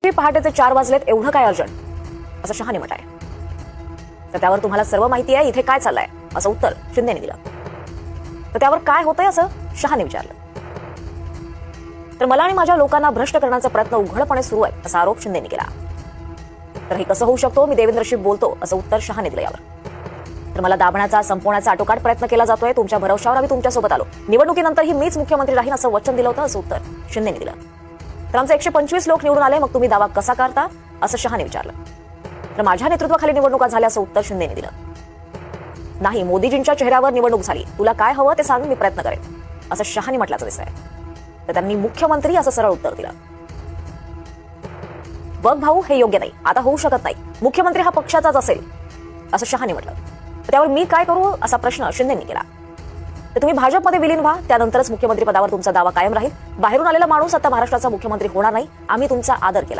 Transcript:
इतके पहाटेचे 4 वाजलेत, एवढं काय अर्जंट, असं शहाने म्हटलंय. तर त्यावर तुम्हाला सर्व माहिती आहे, इथे काय चाललंय, असं उत्तर शिंदेने दिलं. तर त्यावर काय होतंय असं शहाने विचारलं. तर मला आणि माझ्या लोकांना भ्रष्ट करण्याचा प्रयत्न उघडपणे सुरू आहे, असा आरोप शिंदेने केला. तर हे कसं होऊ शकतो, मी देवेंद्रशी बोलतो, असं उत्तर शहाने दिलं. यावर तर मला दाबण्याचा, संपवण्याचा आटोकाट प्रयत्न केला जातोय. तुमच्या भरवशावर आम्ही तुमच्यासोबत आलो. निवडणुकीनंतरही मीच मुख्यमंत्री राहीन असं वचन दिलं होतं, असं उत्तर शिंदेने दिलं. तर आमचे 125 लोक निवडून आले, मग तुम्ही दावा कसा करता, असं शहाने विचारलं. तर माझ्या नेतृत्वाखाली निवडणुका झाल्या, असं उत्तर शिंदेने दिलं. नाही, मोदीजींच्या चेहऱ्यावर निवडणूक झाली, तुला काय हवं ते सांग, मी प्रयत्न करेन, असं शहाने म्हटल्याचं दिसतंय. तर त्यांनी मुख्यमंत्री असं सरळ उत्तर दिलं. बघ भाऊ, हे योग्य नाही, आता होऊ शकत नाही, मुख्यमंत्री हा पक्षाचाच असेल, असं शहाने म्हटलं. त्यावर मी काय करू, असा प्रश्न शिंदेंनी केला. तर तुम्ही भाजपमध्ये विलीन व्हा, त्यानंतरच मुख्यमंत्री पदावर तुमचा दावा कायम राहील. बाहेरून आलेला माणूस आता महाराष्ट्राचा मुख्यमंत्री होणार नाही, आम्ही तुमचा आदर केला.